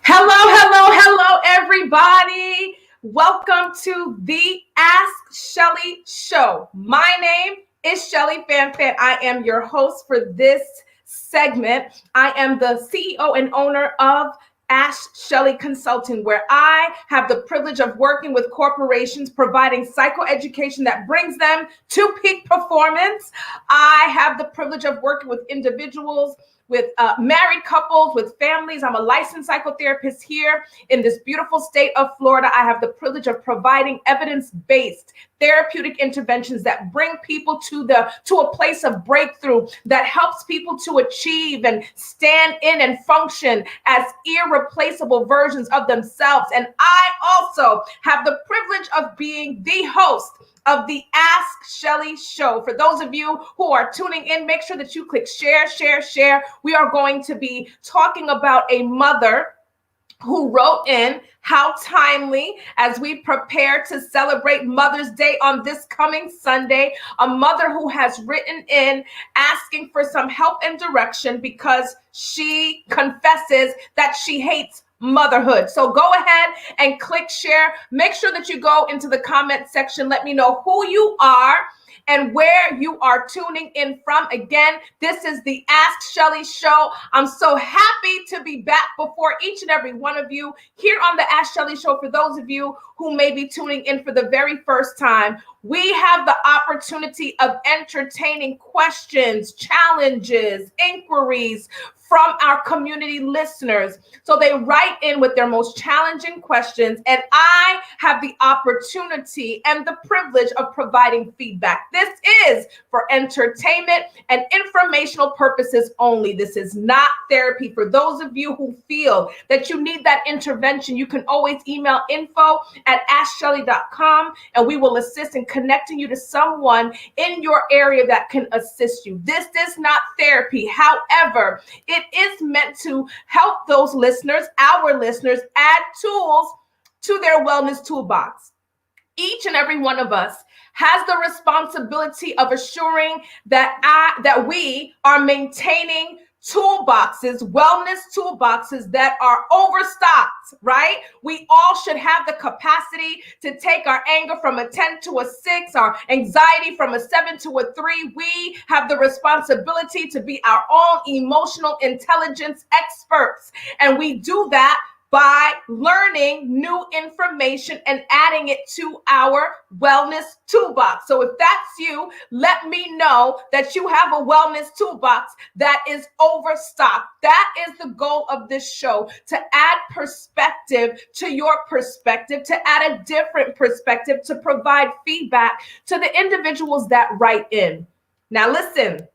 Hello, everybody. Welcome to the Ask Shelly Show. My name is Shelly Fanfan. I am your host for this segment. I am the CEO and owner of Ash Shelly Consulting, where I have the privilege of working with corporations providing psychoeducation that brings them to peak performance. I have the privilege of working with individuals, with married couples, with families. I'm a licensed psychotherapist here in this beautiful state of Florida. I have the privilege of providing evidence-based therapeutic interventions that bring people to a place of breakthrough, that helps people to achieve and stand in and function as irreplaceable versions of themselves. And I also have the privilege of being the host of the Ask Shelly Show. For those of you who are tuning in, make sure that you click share. We are going to be talking about a mother who wrote in, how timely as we prepare to celebrate Mother's Day on this coming Sunday. A mother who has written in asking for some help and direction because she confesses that she hates motherhood. So go ahead and click share. Make sure that you go into the comment section. Let me know who you are and where you are tuning in from. Again, this is the Ask Shelly Show. I'm so happy to be back before each and every one of you here on the Ask Shelly Show. For those of you who may be tuning in for the very first time, we have the opportunity of entertaining questions, challenges, inquiries from our community listeners. So they write in with their most challenging questions, and I have the opportunity and the privilege of providing feedback. This is for entertainment and informational purposes only. This is not therapy. For those of you who feel that you need that intervention, you can always email info@askshelly.com, and we will assist in connecting you to someone in your area that can assist you. This is not therapy. However, it is meant to help those listeners, our listeners, add tools to their wellness toolbox. Each and every one of us has the responsibility of assuring that we are maintaining toolboxes, wellness toolboxes that are overstocked, right? We all should have the capacity to take our anger from a 10 to a 6, our anxiety from a 7 to a 3. We have the responsibility to be our own emotional intelligence experts. And we do that by learning new information and adding it to our wellness toolbox. So if that's you, let me know that you have a wellness toolbox that is overstocked. That is the goal of this show, to add perspective to your perspective, to add a different perspective, to provide feedback to the individuals that write in. Now listen,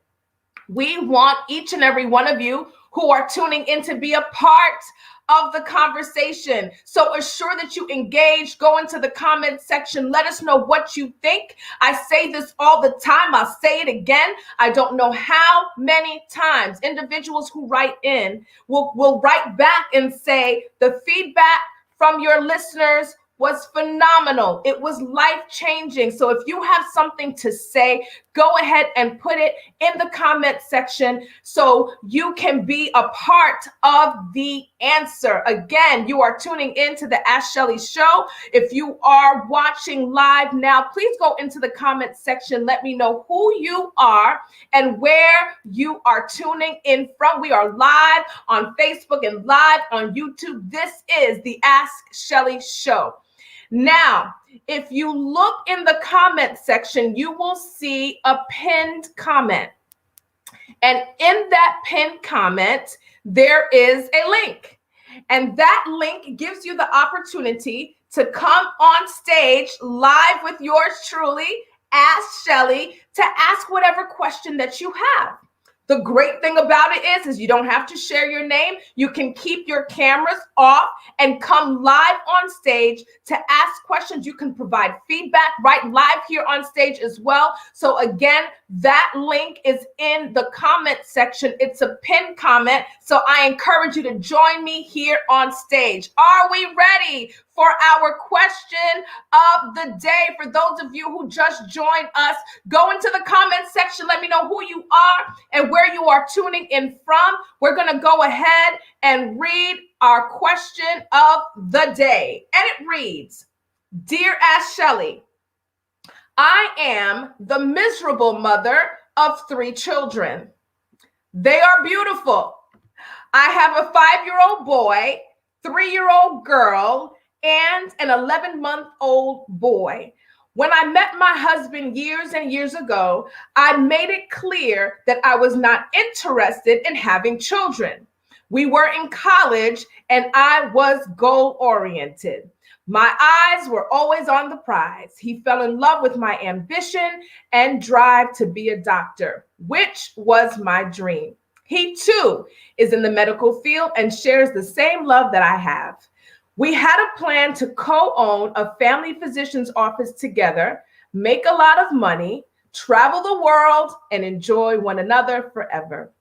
we want each and every one of you who are tuning in to be a part of the conversation. So assure that you engage, go into the comment section, let us know what you think. I say this all the time, I'll say it again. I don't know how many times individuals who write in will write back and say the feedback from your listeners was phenomenal. It was life-changing. So if you have something to say, go ahead and put it in the comment section so you can be a part of the answer. Again, you are tuning in to the Ask Shelly Show. If you are watching live now, please go into the comment section. Let me know who you are and where you are tuning in from. We are live on Facebook and live on YouTube. This is the Ask Shelly Show. Now, if you look in the comment section, you will see a pinned comment. And in that pinned comment, there is a link. And that link gives you the opportunity to come on stage live with yours truly, Ask Shelly, to ask whatever question that you have. The great thing about it is you don't have to share your name. You can keep your cameras off and come live on stage to ask questions. You can provide feedback right live here on stage as well. So again, that link is in the comment section. It's a pinned comment. So I encourage you to join me here on stage. Are we ready for our question of the day? For those of you who just joined us, go into the comment section. Let me know who you are and where you are tuning in from. We're going to go ahead and read our question of the day. And it reads, Dear Ask Shelly, I am the miserable mother of 3 children. They are beautiful. I have a 5-year-old boy, 3-year-old girl, and an 11-month-old boy. When I met my husband years and years ago, I made it clear that I was not interested in having children. We were in college and I was goal-oriented. My eyes were always on the prize. He fell in love with my ambition and drive to be a doctor, which was my dream. He too is in the medical field and shares the same love that I have. We had a plan to co-own a family physician's office together, make a lot of money, travel the world, and enjoy one another forever.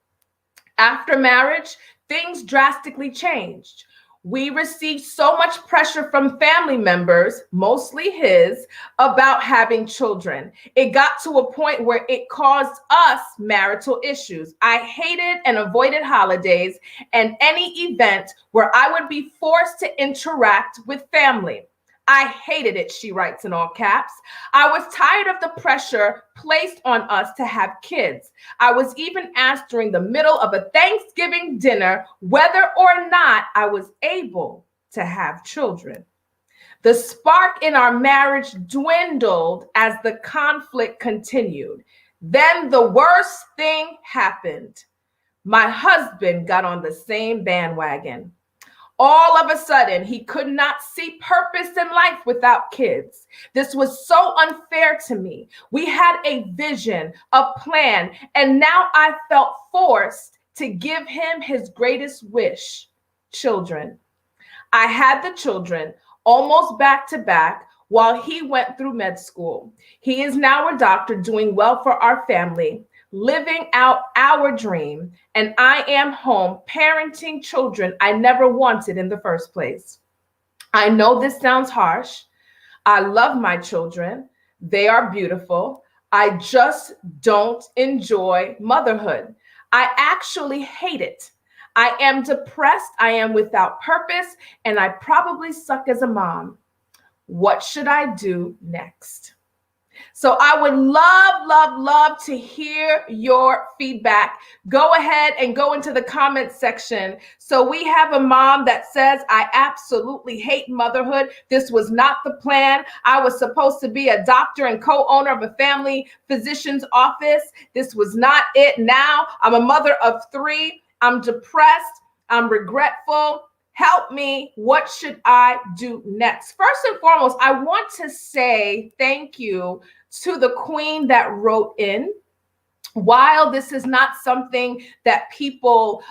After marriage, things drastically changed. We received so much pressure from family members, mostly his, about having children. It got to a point where it caused us marital issues. I hated and avoided holidays and any event where I would be forced to interact with family. I hated it, she writes in all caps. I was tired of the pressure placed on us to have kids. I was even asked during the middle of a Thanksgiving dinner whether or not I was able to have children. The spark in our marriage dwindled as the conflict continued. Then the worst thing happened. My husband got on the same bandwagon. All of a sudden, he could not see purpose in life without kids. This was so unfair to me. We had a vision, a plan, and now I felt forced to give him his greatest wish, children. I had the children almost back to back while he went through med school. He is now a doctor doing well for our family, living out our dream, and I am home parenting children I never wanted in the first place. I know this sounds harsh. I love my children. They are beautiful. I just don't enjoy motherhood. I actually hate it. I am depressed. I am without purpose, and I probably suck as a mom. What should I do next? So I would love to hear your feedback. Go ahead and go into the comments section. So we have a mom that says, I absolutely hate motherhood. This was not the plan. I was supposed to be a doctor and co-owner of a family physician's office. This was not it. Now I'm a mother of 3. I'm depressed. I'm regretful. Help me. What should I do next? First and foremost, I want to say thank you to the queen that wrote in. While this is not something that people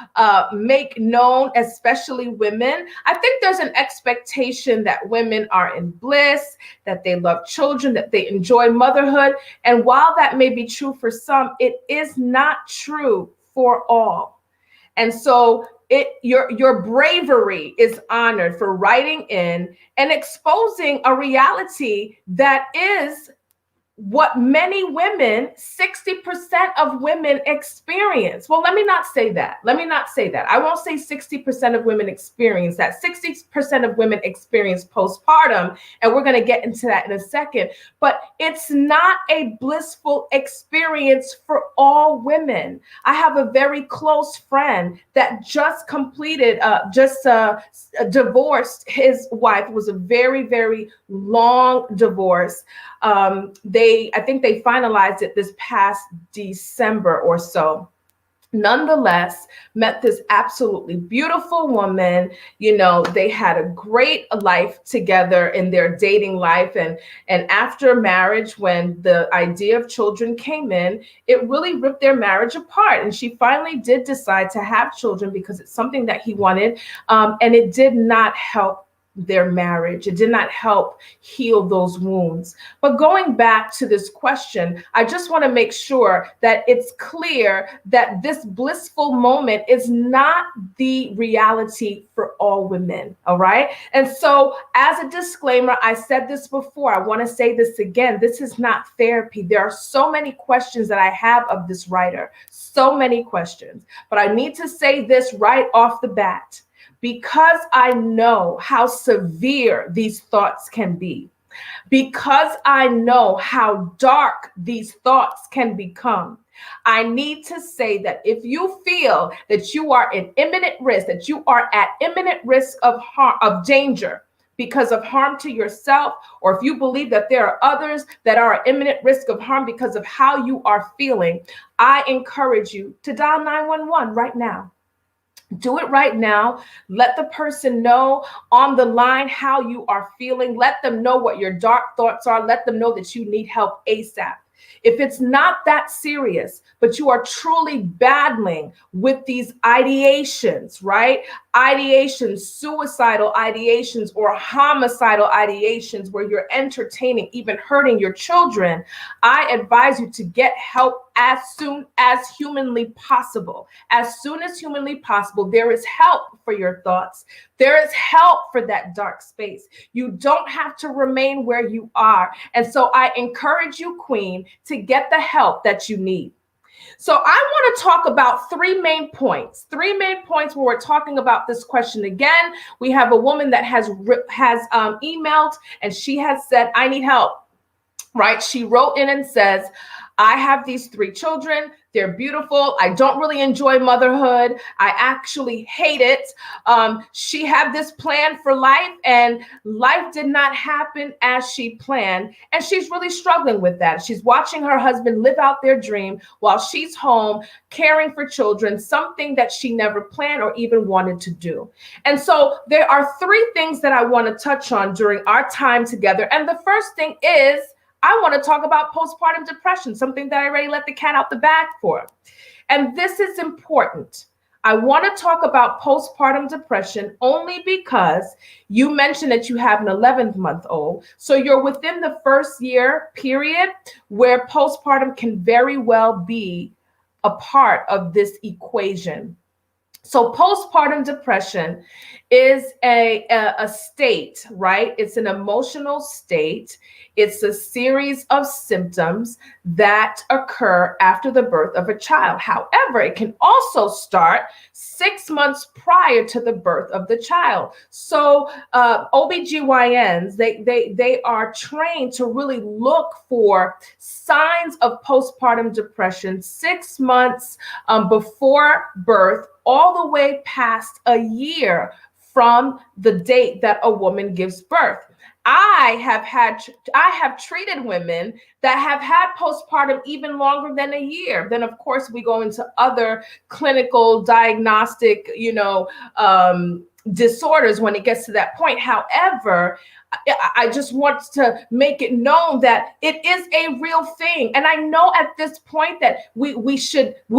make known, especially women, I think there's an expectation that women are in bliss, that they love children, that they enjoy motherhood. And while that may be true for some, it is not true for all. And so your bravery is honored for writing in and exposing a reality that is what many women, 60% of women experience. Well, let me not say that. I won't say 60% of women experience that. 60% of women experience postpartum, and we're going to get into that in a second. But it's not a blissful experience for all women. I have a very close friend that just divorced his wife. It was a very, very long divorce. I think they finalized it this past December or so. Nonetheless, met this absolutely beautiful woman. You know, they had a great life together in their dating life. And after marriage, when the idea of children came in, it really ripped their marriage apart. And she finally did decide to have children because it's something that he wanted. And it did not help their marriage. It did not help heal those wounds. But going back to this question, I just want to make sure that it's clear that this blissful moment is not the reality for all women. All right. And so as a disclaimer, I said this before, I want to say this again. This is not therapy. There are so many questions that I have of this writer, so many questions, but I need to say this right off the bat. because I know how severe these thoughts can be, because I know how dark these thoughts can become, I need to say that if you feel that you are in imminent risk, that you are at imminent risk of harm, of danger, because of harm to yourself, or if you believe that there are others that are at imminent risk of harm because of how you are feeling, I encourage you to dial 911 right now. Do it right now. Let the person know on the line how you are feeling. Let them know what your dark thoughts are. Let them know that you need help ASAP. If it's not that serious, but you are truly battling with these ideations, right? Ideations, suicidal ideations, or homicidal ideations where you're entertaining, even hurting your children, I advise you to get help as soon as humanly possible. As soon as humanly possible, there is help for your thoughts. There is help for that dark space. You don't have to remain where you are. And so I encourage you, Queen, to get the help that you need. So I want to talk about three main points where we're talking about this question. Again, we have a woman that has emailed, and she has said, I need help, right? She wrote in and says, I have these 3 children. They're beautiful. I don't really enjoy motherhood. I actually hate it. She had this plan for life, and life did not happen as she planned. And she's really struggling with that. She's watching her husband live out their dream while she's home caring for children, something that she never planned or even wanted to do. And so there are 3 things that I want to touch on during our time together. And the first thing is, I want to talk about postpartum depression, something that I already let the cat out the bag for. And this is important. I want to talk about postpartum depression only because you mentioned that you have an 11-month-old. So you're within the first year period where postpartum can very well be a part of this equation. So postpartum depression is a state, right? It's an emotional state. It's a series of symptoms that occur after the birth of a child. However, it can also start 6 months prior to the birth of the child. So OBGYNs, they are trained to really look for signs of postpartum depression 6 months before birth, all the way past a year from the date that a woman gives birth. I have treated women that have had postpartum even longer than a year. Then, of course, we go into other clinical diagnostic, disorders when it gets to that point. However, I just want to make it known that it is a real thing. And I know at this point that we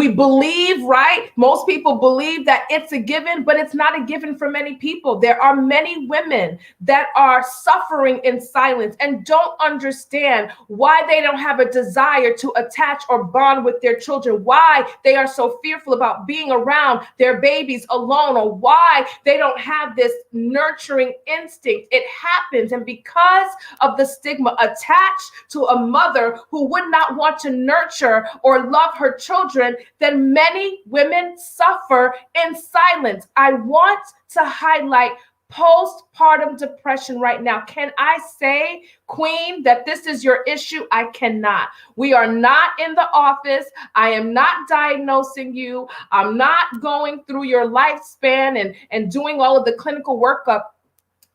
believe, right? Most people believe that it's a given, but it's not a given for many people. There are many women that are suffering in silence and don't understand why they don't have a desire to attach or bond with their children, why they are so fearful about being around their babies alone, or why they don't have this nurturing instinct. It happens. And because of the stigma attached to a mother who would not want to nurture or love her children, then many women suffer in silence. I want to highlight postpartum depression right now. Can I say, Queen, that this is your issue? I cannot. We are not in the office. I am not diagnosing you. I'm not going through your lifespan and doing all of the clinical workup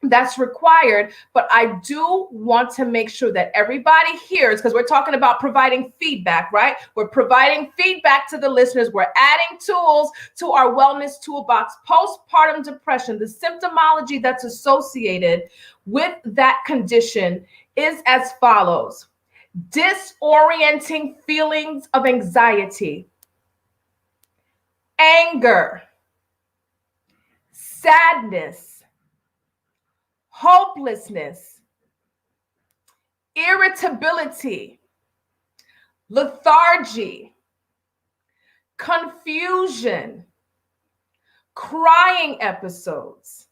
that's required. But I do want to make sure that everybody hears, because we're talking about providing feedback, right? We're providing feedback to the listeners. We're adding tools to our wellness toolbox. Postpartum depression, the symptomology that's associated with that condition is as follows: disorienting feelings of anxiety, anger, sadness, hopelessness, irritability, lethargy, confusion, crying episodes,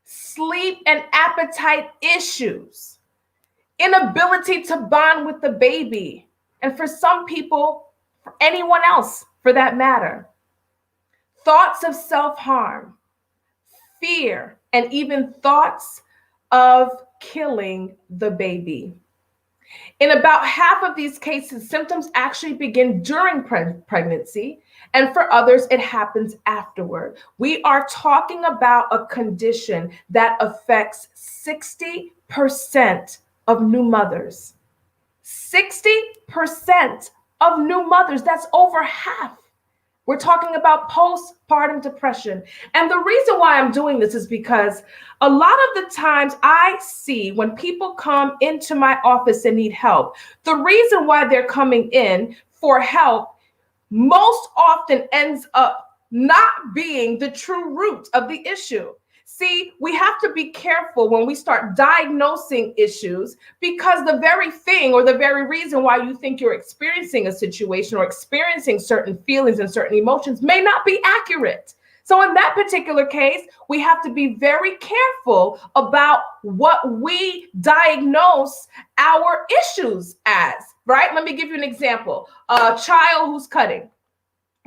sleep and appetite issues, inability to bond with the baby, and for some people, for anyone else for that matter, thoughts of self-harm, fear, and even thoughts of killing the baby. In about half of these cases, symptoms actually begin during pregnancy, and for others, it happens afterward. We are talking about a condition that affects 60% of new mothers. 60% of new mothers, that's over half. We're talking about postpartum depression. And the reason why I'm doing this is because a lot of the times I see when people come into my office and need help, the reason why they're coming in for help most often ends up not being the true root of the issue. See, we have to be careful when we start diagnosing issues, because the very thing or the very reason why you think you're experiencing a situation or experiencing certain feelings and certain emotions may not be accurate. So in that particular case, we have to be very careful about what we diagnose our issues as, right? Let me give you an example. A child who's cutting.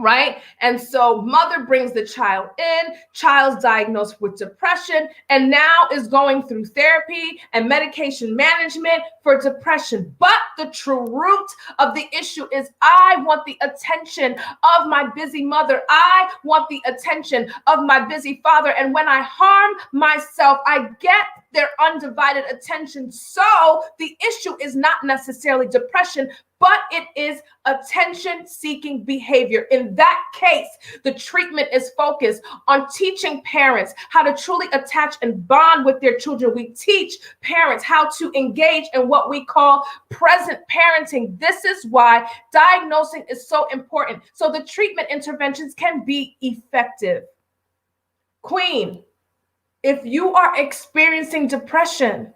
Right? And so mother brings the child in, child's diagnosed with depression, and now is going through therapy and medication management for depression. But the true root of the issue is, I want the attention of my busy mother. I want the attention of my busy father. And when I harm myself, I get their undivided attention. So the issue is not necessarily depression, but it is attention-seeking behavior. In that case, the treatment is focused on teaching parents how to truly attach and bond with their children. We teach parents how to engage in what we call present parenting. This is why diagnosing is so important, so the treatment interventions can be effective. Queen, if you are experiencing depression,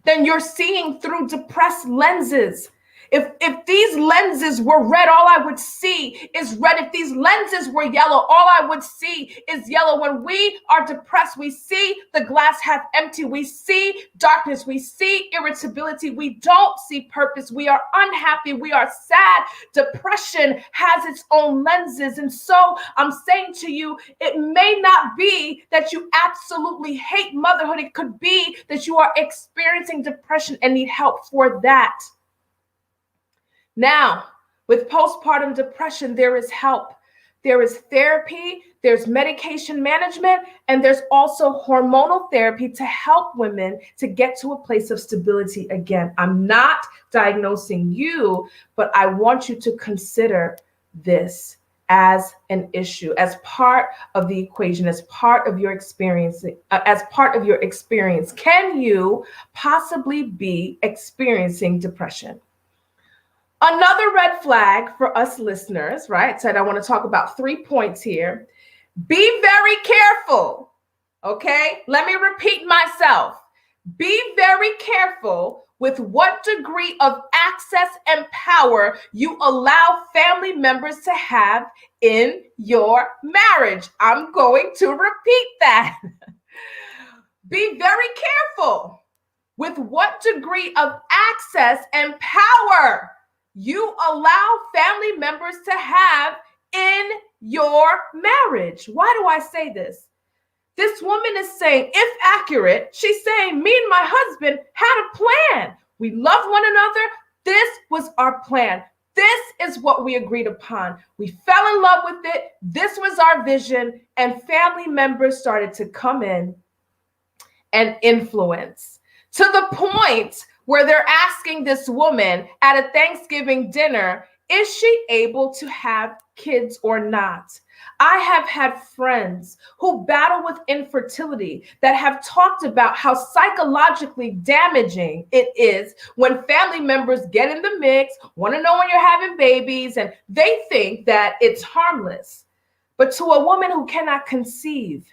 then you're seeing through depressed lenses. If these lenses were red, all I would see is red. If these lenses were yellow, all I would see is yellow. When we are depressed, we see the glass half empty. We see darkness. We see irritability. We don't see purpose. We are unhappy. We are sad. Depression has its own lenses. And so I'm saying to you, it may not be that you absolutely hate motherhood. It could be that you are experiencing depression and need help for that. Now, with postpartum depression, there is help. There is therapy, there's medication management, and there's also hormonal therapy to help women to get to a place of stability again. I'm not diagnosing you, but I want you to consider this as an issue, as part of the equation, as part of your experience, Can you possibly be experiencing depression? Another red flag for us listeners, right? Said I want to talk about 3 points here. Be very careful, okay? Let me repeat myself. Be very careful with what degree of access and power you allow family members to have in your marriage. I'm going to repeat that. Be very careful with what degree of access and power you allow family members to have in your marriage. Why do I say this? This woman is saying, if accurate, she's saying, me and my husband had a plan. We loved one another. This was our plan. This is what we agreed upon. We fell in love with it. This was our vision. And family members started to come in and influence, to the point where they're asking this woman at a Thanksgiving dinner, is she able to have kids or not? I have had friends who battle with infertility that have talked about how psychologically damaging it is when family members get in the mix, want to know when you're having babies, and they think that it's harmless. But to a woman who cannot conceive,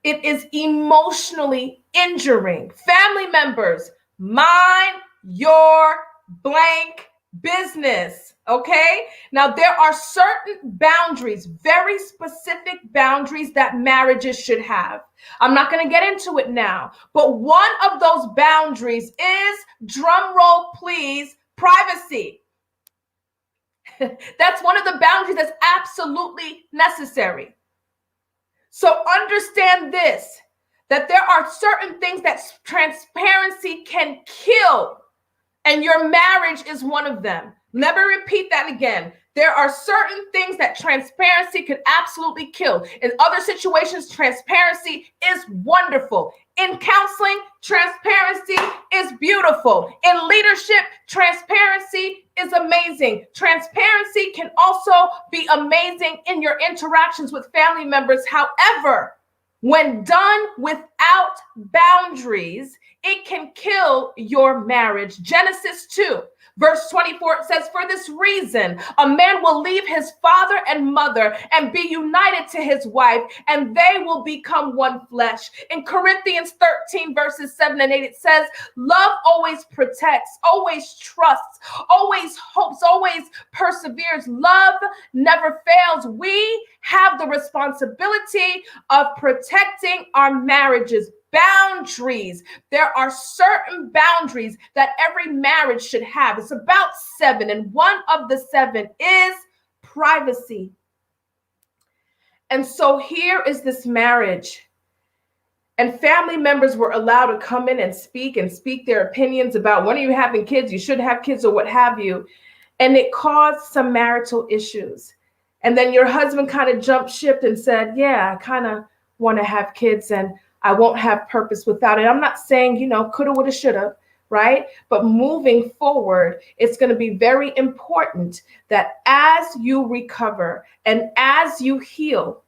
it is emotionally injuring. Family members, mind your blank business, okay? Now, there are certain boundaries, very specific boundaries that marriages should have. I'm not going to get into it now, but one of those boundaries is, drum roll please, privacy. That's one of the boundaries that's absolutely necessary. So understand this, that there are certain things that transparency can kill, and your marriage is one of them. Let me repeat that again. There are certain things that transparency could absolutely kill. In other situations, transparency is wonderful. In counseling, transparency is beautiful. In leadership, transparency is amazing. Transparency can also be amazing in your interactions with family members. However, when done without boundaries, it can kill your marriage. Genesis 2, verse 24, it says, "For this reason, a man will leave his father and mother and be united to his wife, and they will become one flesh." In Corinthians 13, verses 7 and 8, it says, "Love always protects, always trusts, always hopes, always perseveres. Love never fails." We have the responsibility of protecting our marriages. Boundaries. There are certain boundaries that every marriage should have. It's about 7, and one of the 7 is privacy. And so here is this marriage, and family members were allowed to come in and speak their opinions about, when are you having kids? You shouldn't have kids, or what have you. And it caused some marital issues. And then your husband kind of jumped ship and said, yeah, I kind of want to have kids, and I won't have purpose without it. I'm not saying, coulda, woulda, shoulda, right? But moving forward, it's going to be very important that as you recover and as you heal,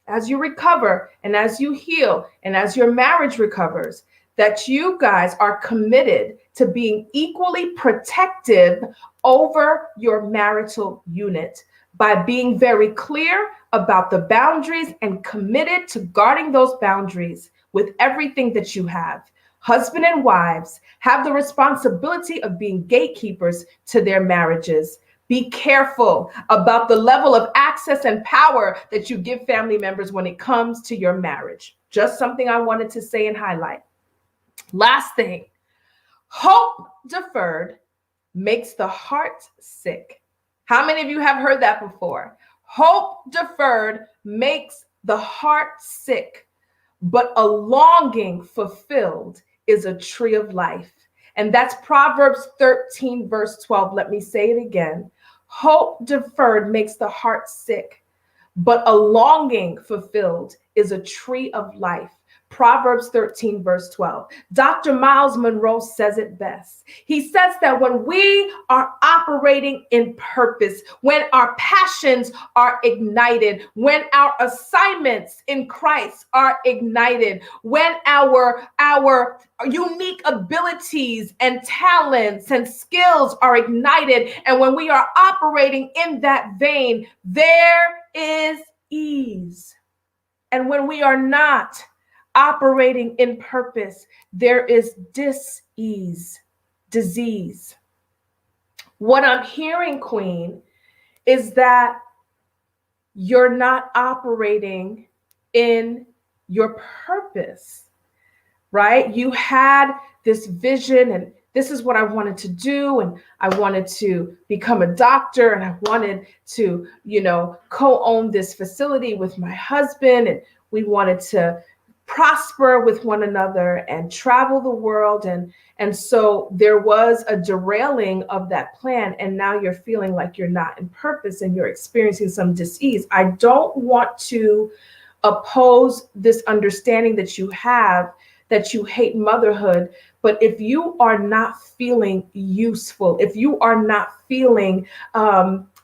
as you recover and as you heal and as your marriage recovers, that you guys are committed to being equally protective over your marital unit by being very clear about the boundaries and committed to guarding those boundaries with everything that you have. Husband and wives have the responsibility of being gatekeepers to their marriages. Be careful about the level of access and power that you give family members when it comes to your marriage. Just something I wanted to say and highlight. Last thing, hope deferred makes the heart sick. How many of you have heard that before? Hope deferred makes the heart sick, but a longing fulfilled is a tree of life. And that's Proverbs 13, verse 12. Let me say it again. Hope deferred makes the heart sick, but a longing fulfilled is a tree of life. Proverbs 13, verse 12. Dr. Miles Monroe says it best. He says that when we are operating in purpose, when our passions are ignited, when our assignments in Christ are ignited, when our unique abilities and talents and skills are ignited, and when we are operating in that vein, there is ease. And when we are not operating in purpose, there is dis-ease, disease. What I'm hearing, Queen, is that you're not operating in your purpose, right? You had this vision, and this is what I wanted to do, and I wanted to become a doctor, and I wanted to, co-own this facility with my husband, and we wanted to prosper with one another and travel the world. And so there was a derailing of that plan. And now you're feeling like you're not in purpose and you're experiencing some dis-ease. I don't want to oppose this understanding that you have, that you hate motherhood. But if you are not feeling useful, if you are not feeling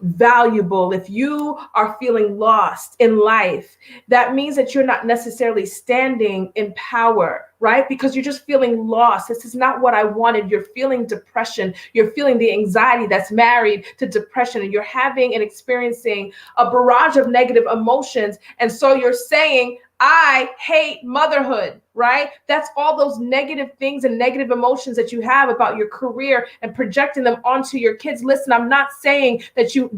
valuable, if you are feeling lost in life, that means that you're not necessarily standing in power, right? Because you're just feeling lost. This is not what I wanted. You're feeling depression. You're feeling the anxiety that's married to depression, and you're having and experiencing a barrage of negative emotions. And so you're saying, I hate motherhood, right? That's all those negative things and negative emotions that you have about your career and projecting them onto your kids. Listen, I'm not saying that you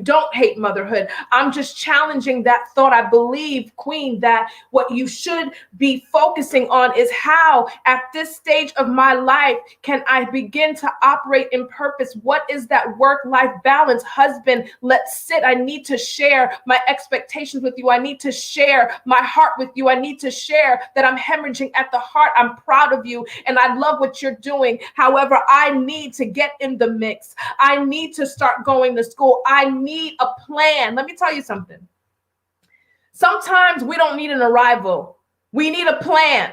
don't hate motherhood. I'm just challenging that thought. I believe, Queen, that what you should be focusing on is how at this stage of my life can I begin to operate in purpose? What is that work-life balance? Husband, let's sit. I need to share my expectations with you. I need to share my heart with you. I need to share that I'm hemorrhaging at the heart. I'm proud of you and I love what you're doing. However, I need to get in the mix. I need to start going to school. I need a plan. Let me tell you something. Sometimes we don't need an arrival. We need a plan.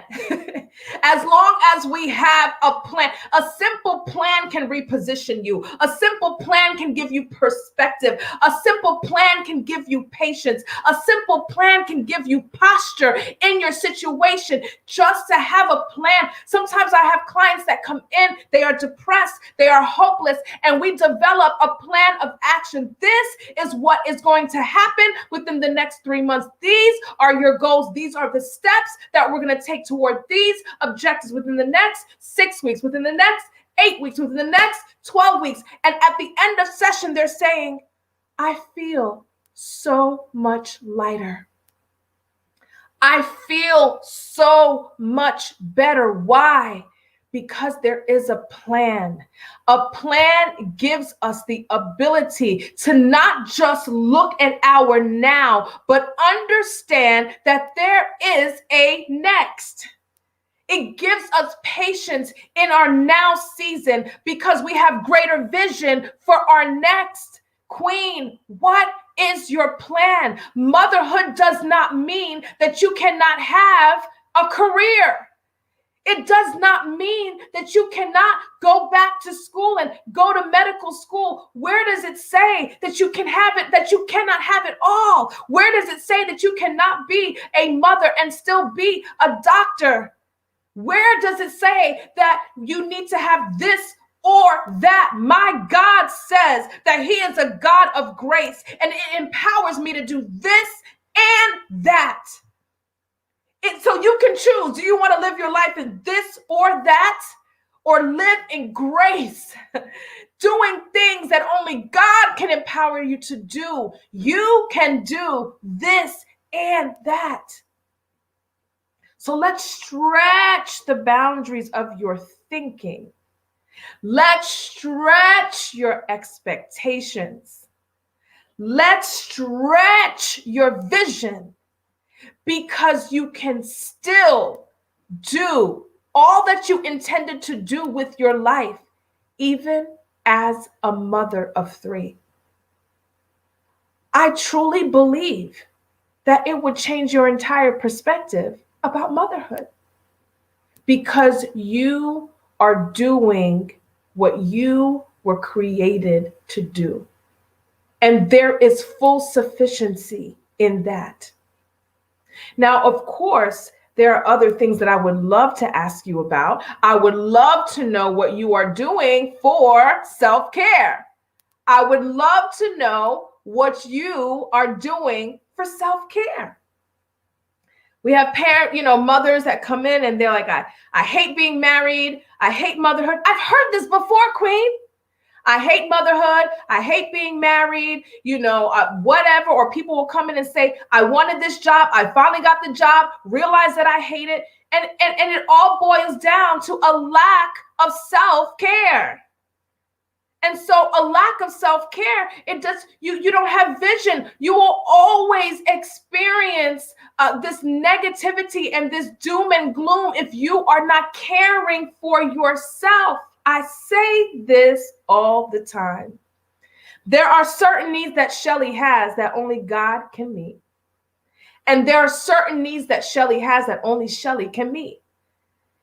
As long as we have a plan, a simple plan can reposition you. A simple plan can give you perspective. A simple plan can give you patience. A simple plan can give you posture in your situation, just to have a plan. Sometimes I have clients that come in, they are depressed, they are hopeless, and we develop a plan of action. This is what is going to happen within the next 3 months. These are your goals. These are the steps that we're going to take toward these objectives within the next 6 weeks, within the next 8 weeks, within the next 12 weeks. And at the end of session, they're saying, I feel so much lighter. I feel so much better. Why? Because there is a plan. A plan gives us the ability to not just look at our now, but understand that there is a next. It gives us patience in our now season because we have greater vision for our next. Queen, what is your plan? Motherhood does not mean that you cannot have a career. It does not mean that you cannot go back to school and go to medical school. Where does it say that you can have it, that you cannot have it all? Where does it say that you cannot be a mother and still be a doctor? Where does it say that you need to have this or that? My God says that He is a God of grace, and it empowers me to do this and that. So you can choose. Do you want to live your life in this or that, or live in grace, doing things that only God can empower you to do? You can do this and that. So let's stretch the boundaries of your thinking. Let's stretch your expectations. Let's stretch your vision, because you can still do all that you intended to do with your life, even as a mother of 3. I truly believe that it would change your entire perspective about motherhood, because you are doing what you were created to do. And there is full sufficiency in that. Now, of course, there are other things that I would love to ask you about. I would love to know what you are doing for self-care. I would love to know what you are doing for self-care. We have mothers that come in and they're like, I hate being married. I hate motherhood. I've heard this before, Queen. I hate motherhood. I hate being married, whatever. Or people will come in and say, I wanted this job. I finally got the job, realize that I hate it. And it all boils down to a lack of self-care. And so a lack of self-care, you don't have vision. You will always experience this negativity and this doom and gloom if you are not caring for yourself. I say this all the time. There are certain needs that Shelly has that only God can meet. And there are certain needs that Shelly has that only Shelly can meet.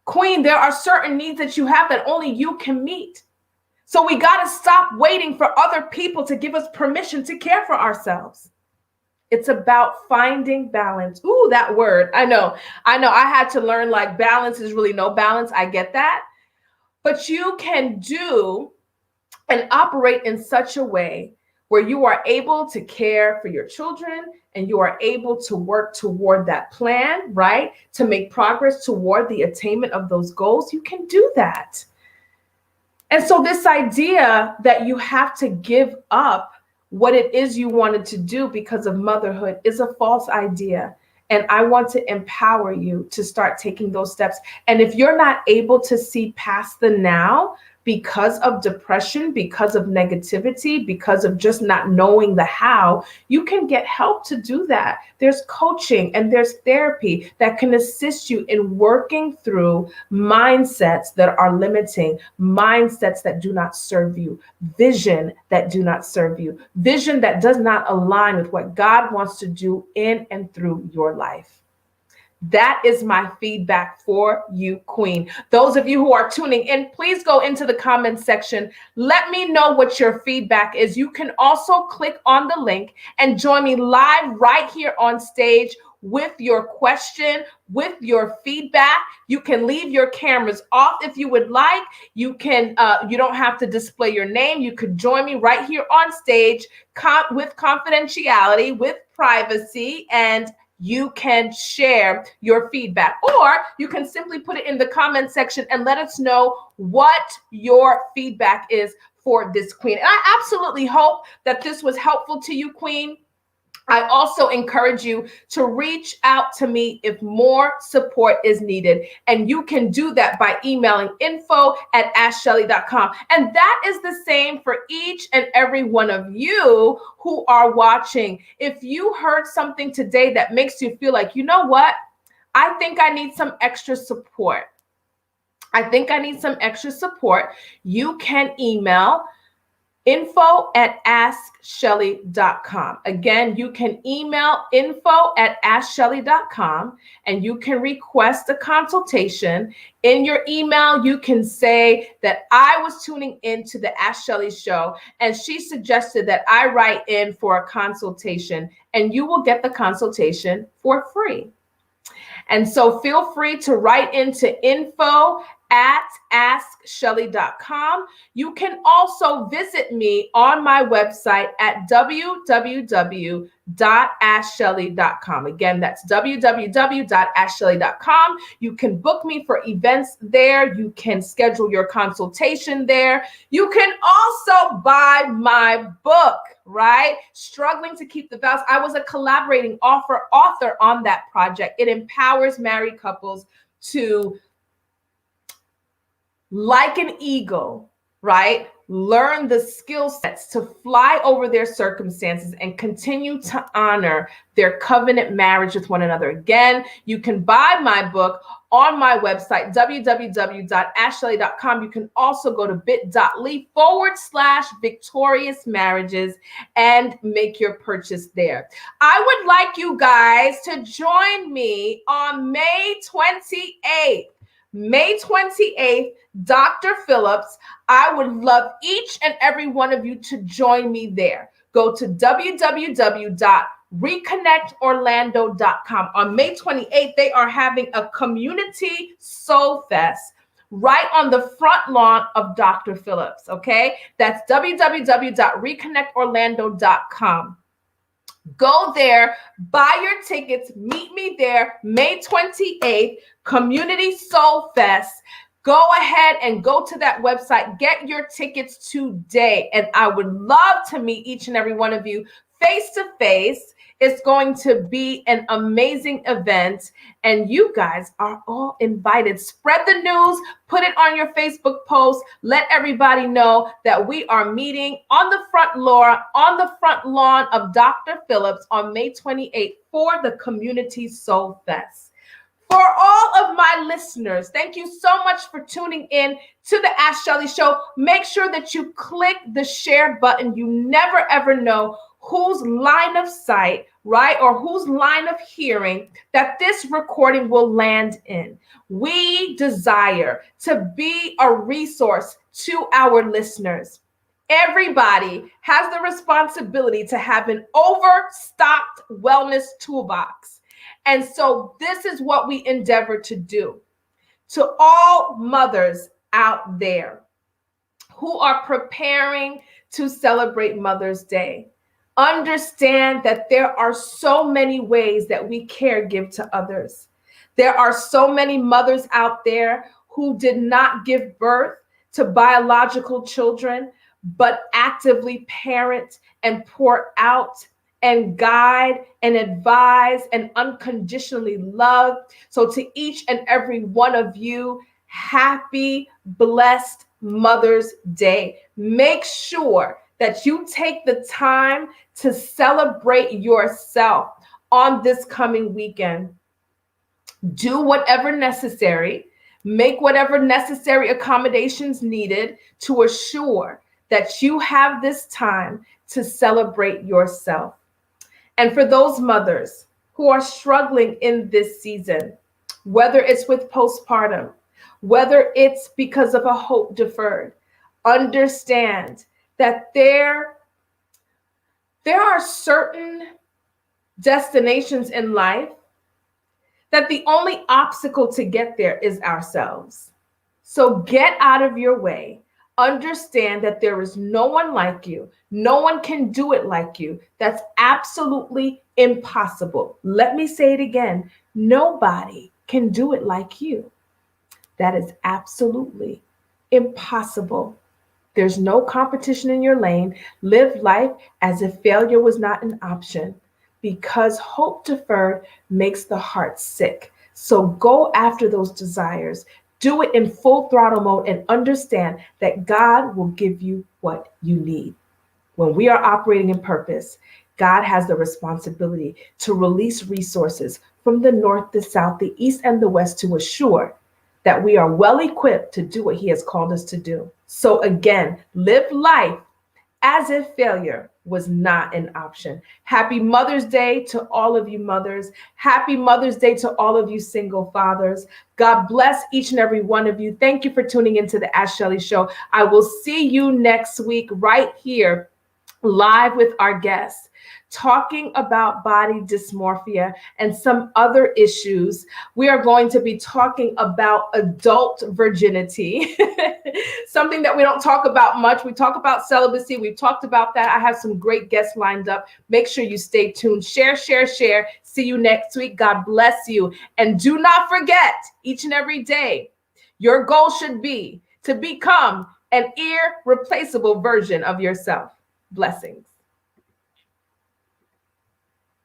Queen, there are certain needs that you have that only you can meet. So we got to stop waiting for other people to give us permission to care for ourselves. It's about finding balance. Ooh, that word. I know. I had to learn, like, balance is really no balance. I get that. But you can do and operate in such a way where you are able to care for your children and you are able to work toward that plan, right? To make progress toward the attainment of those goals, you can do that. And so this idea that you have to give up what it is you wanted to do because of motherhood is a false idea. And I want to empower you to start taking those steps. And if you're not able to see past the now because of depression, because of negativity, because of just not knowing the how, you can get help to do that. There's coaching and there's therapy that can assist you in working through mindsets that are limiting, mindsets that do not serve you, vision that do not serve you, vision that does not align with what God wants to do in and through your life. That is my feedback for you, Queen. Those of you who are tuning in, please go into the comments section. Let me know what your feedback is. You can also click on the link and join me live right here on stage with your question, with your feedback. You can leave your cameras off if you would like. You can, you don't have to display your name. You could join me right here on stage with confidentiality, with privacy, and you can share your feedback, or you can simply put it in the comment section and let us know what your feedback is for this queen. And I absolutely hope that this was helpful to you, Queen. I also encourage you to reach out to me if more support is needed. And you can do that by emailing info@AskShelly.com. And that is the same for each and every one of you who are watching. If you heard something today that makes you feel like, you know what? I think I need some extra support. You can email info@AskShelly.com. Again, you can email info@AskShelly.com and you can request a consultation. In your email, you can say that I was tuning into the Ask Shelly show and she suggested that I write in for a consultation, and you will get the consultation for free. And so feel free to write into info@AskShelly.com. You can also visit me on my website at www.AskShelly.com. Again, that's www.AskShelly.com. You can book me for events there. You can schedule your consultation there. You can also buy my book, right? Struggling to Keep the Vows. I was a collaborating author on that project. It empowers married couples to, like an eagle, right? Learn the skill sets to fly over their circumstances and continue to honor their covenant marriage with one another. Again, you can buy my book on my website, www.AskShelly.com. You can also go to bit.ly/victorious marriages and make your purchase there. I would like you guys to join me on May 28th. May 28th, Dr. Phillips. I would love each and every one of you to join me there. Go to www.reconnectorlando.com. On May 28th, they are having a community soul fest right on the front lawn of Dr. Phillips, okay? That's www.reconnectorlando.com. Go there, buy your tickets, meet me there, May 28th, Community Soul Fest. Go ahead and go to that website, get your tickets today. And I would love to meet each and every one of you face to face. It's going to be an amazing event, and you guys are all invited. Spread the news, put it on your Facebook post, let everybody know that we are meeting on the front lawn of Dr. Phillips on May 28th for the Community Soul Fest. For all of my listeners, thank you so much for tuning in to the Ask Shelly Show. Make sure that you click the share button. You never ever know whose line of sight, right, or whose line of hearing that this recording will land in. We desire to be a resource to our listeners. Everybody has the responsibility to have an overstocked wellness toolbox. And so this is what we endeavor to do. To all mothers out there who are preparing to celebrate Mother's Day. Understand that there are so many ways that we give to others. There are so many mothers out there who did not give birth to biological children, but actively parent and pour out and guide and advise and unconditionally love. So to each and every one of you, happy, blessed Mother's Day. Make sure that you take the time to celebrate yourself on this coming weekend. Do whatever necessary, make whatever necessary accommodations needed to assure that you have this time to celebrate yourself. And for those mothers who are struggling in this season, whether it's with postpartum, whether it's because of a hope deferred, understand that there are certain destinations in life that the only obstacle to get there is ourselves. So get out of your way. Understand that there is no one like you. No one can do it like you. That's absolutely impossible. Let me say it again. Nobody can do it like you. That is absolutely impossible. There's no competition in your lane. Live life as if failure was not an option, because hope deferred makes the heart sick. So go after those desires. Do it in full throttle mode and understand that God will give you what you need. When we are operating in purpose, God has the responsibility to release resources from the north, the south, the east, and the west to assure that we are well equipped to do what He has called us to do. So again, live life as if failure was not an option. Happy Mother's Day to all of you mothers. Happy Mother's Day to all of you single fathers. God bless each and every one of you. Thank you for tuning into the Ask Shelly Show. I will see you next week right here live with our guests, talking about body dysmorphia and some other issues. We are going to be talking about adult virginity, something that we don't talk about much. We talk about celibacy. We've talked about that. I have some great guests lined up. Make sure you stay tuned. Share, share, share. See you next week. God bless you. And do not forget, each and every day, your goal should be to become an irreplaceable version of yourself. Blessings.